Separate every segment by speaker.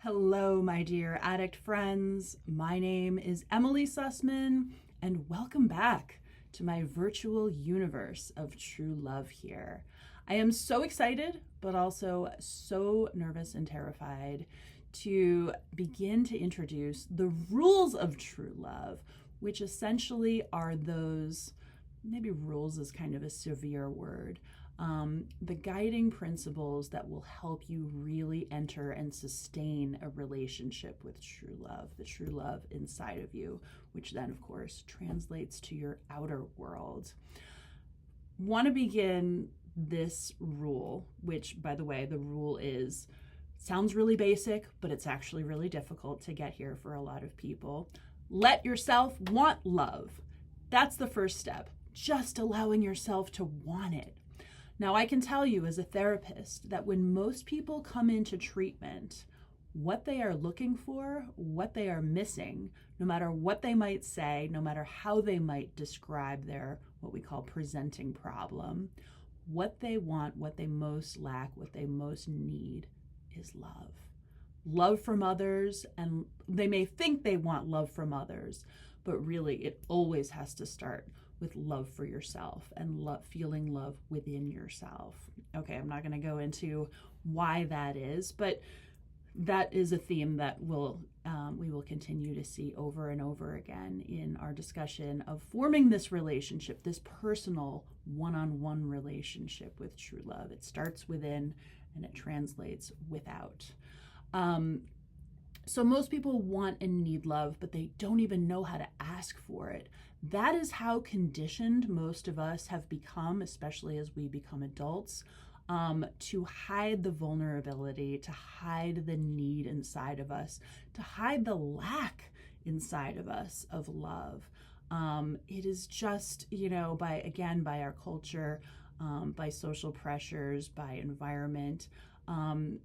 Speaker 1: Hello, my dear addict friends. My name is Emily Sussman, and welcome back to my virtual universe of true love here. I am so excited, but also so nervous and terrified to begin to introduce the rules of true love, which essentially are those, maybe rules is kind of a severe word, the guiding principles that will help you really enter and sustain a relationship with true love, the true love inside of you, which then, of course, translates to your outer world. Want to begin this rule, which, by the way, the rule sounds really basic, but it's actually really difficult to get here for a lot of people. Let yourself want love. That's the first step, just allowing yourself to want it. Now, I can tell you as a therapist that when most people come into treatment, what they are looking for, what they are missing, no matter what they might say, no matter how they might describe their, what we call presenting problem, what they want, what they most lack, what they most need is love. Love from others, and they may think they want love from others, but really it always has to start with love for yourself and feeling love within yourself. Okay, I'm not going to go into why that is, but that is a theme that we will continue to see over and over again in our discussion of forming this relationship, this personal one-on-one relationship with true love. It starts within and it translates without. So most people want and need love, but they don't even know how to ask for it. That is how conditioned most of us have become, especially as we become adults, to hide the vulnerability, to hide the need inside of us, to hide the lack inside of us of love. It is just, by our culture, by social pressures, by environment, and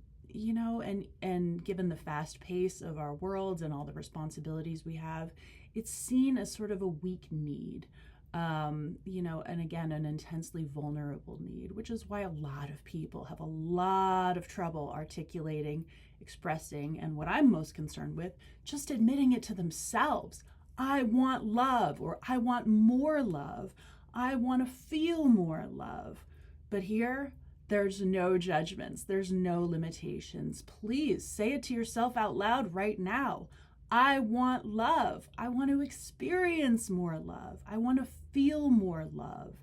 Speaker 1: given the fast pace of our world and all the responsibilities we have, it's seen as sort of a weak need, and again, an intensely vulnerable need, which is why a lot of people have a lot of trouble articulating, expressing, and what I'm most concerned with, just admitting it to themselves. I want love, or I want more love. I want to feel more love. But here, there's no judgments. There's no limitations. Please say it to yourself out loud right now. I want love. I want to experience more love. I want to feel more love.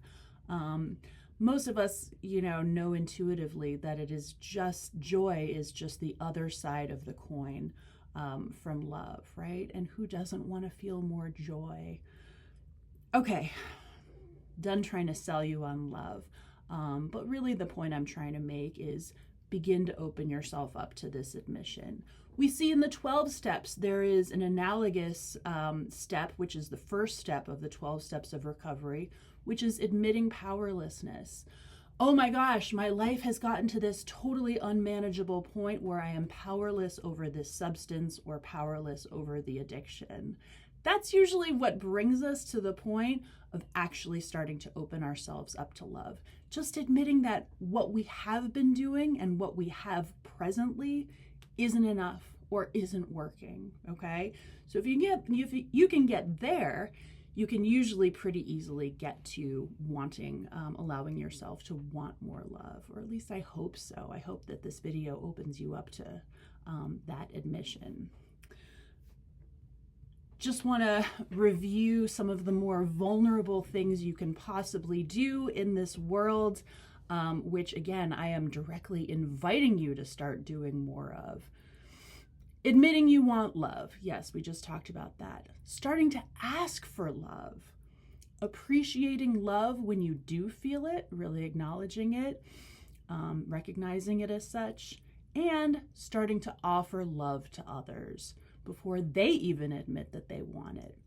Speaker 1: Most of us, know intuitively that it is just joy is just the other side of the coin from love, right? And who doesn't want to feel more joy? Okay, done trying to sell you on love. But really the point I'm trying to make is begin to open yourself up to this admission. We see in the 12 steps, there is an analogous step, which is the first step of the 12 steps of recovery, which is admitting powerlessness. Oh my gosh, my life has gotten to this totally unmanageable point where I am powerless over this substance or powerless over the addiction. That's usually what brings us to the point of actually starting to open ourselves up to love. Just admitting that what we have been doing and what we have presently isn't enough or isn't working, okay? So if you can get there, you can usually pretty easily get to wanting, allowing yourself to want more love, or at least I hope so. I hope that this video opens you up to that admission. Just want to review some of the more vulnerable things you can possibly do in this world, which again, I am directly inviting you to start doing more of. Admitting you want love. Yes, we just talked about that. Starting to ask for love. Appreciating love when you do feel it, really acknowledging it, recognizing it as such, and starting to offer love to others before they even admit that they want it.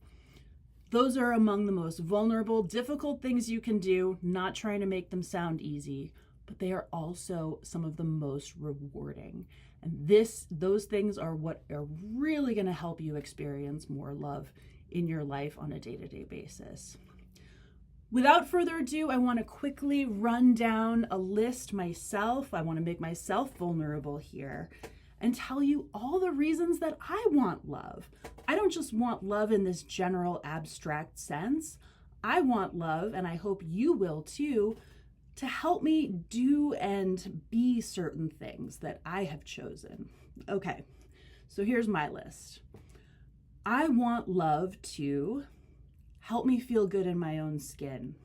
Speaker 1: Those are among the most vulnerable, difficult things you can do, not trying to make them sound easy, but they are also some of the most rewarding. And those things are what are really going to help you experience more love in your life on a day-to-day basis. Without further ado, I want to quickly run down a list myself. I want to make myself vulnerable here. and tell you all the reasons that I want love. I don't just want love in this general abstract sense. I want love, and I hope you will too, to help me do and be certain things that I have chosen. Okay, so here's my list. I want love to help me feel good in my own skin,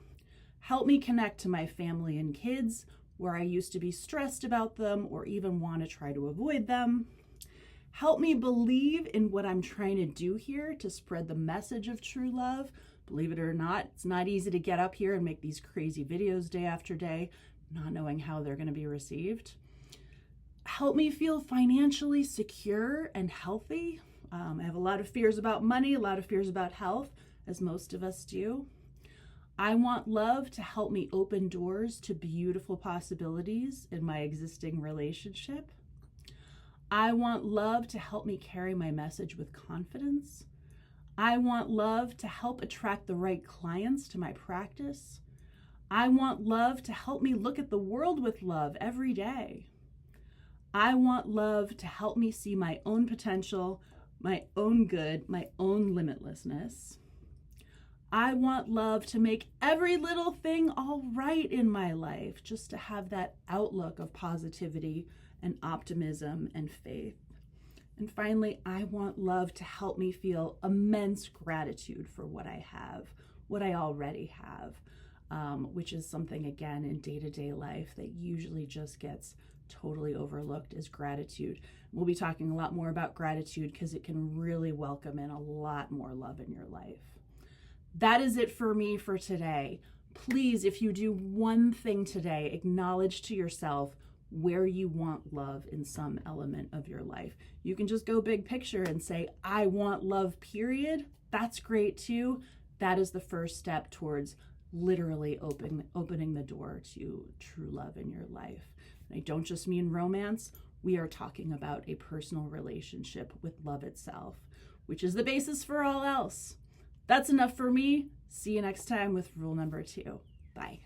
Speaker 1: help me connect to my family and kids where I used to be stressed about them or even want to try to avoid them, help me believe in what I'm trying to do here to spread the message of true love. Believe it or not, it's not easy to get up here and make these crazy videos day after day, not knowing how they're going to be received. Help me feel financially secure and healthy. I have a lot of fears about money, a lot of fears about health, as most of us do. I want love to help me open doors to beautiful possibilities in my existing relationship. I want love to help me carry my message with confidence. I want love to help attract the right clients to my practice. I want love to help me look at the world with love every day. I want love to help me see my own potential, my own good, my own limitlessness. I want love to make every little thing all right in my life, just to have that outlook of positivity and optimism and faith. And finally, I want love to help me feel immense gratitude for what I have, what I already have, which is something, again, in day-to-day life that usually just gets totally overlooked, is gratitude. We'll be talking a lot more about gratitude because it can really welcome in a lot more love in your life. That is it for me for today. Please, if you do one thing today, acknowledge to yourself where you want love in some element of your life. You can just go big picture and say, I want love, period. That's great too. That is the first step towards literally opening the door to true love in your life. And I don't just mean romance. We are talking about a personal relationship with love itself, which is the basis for all else. That's enough for me. See you next time with rule number 2. Bye.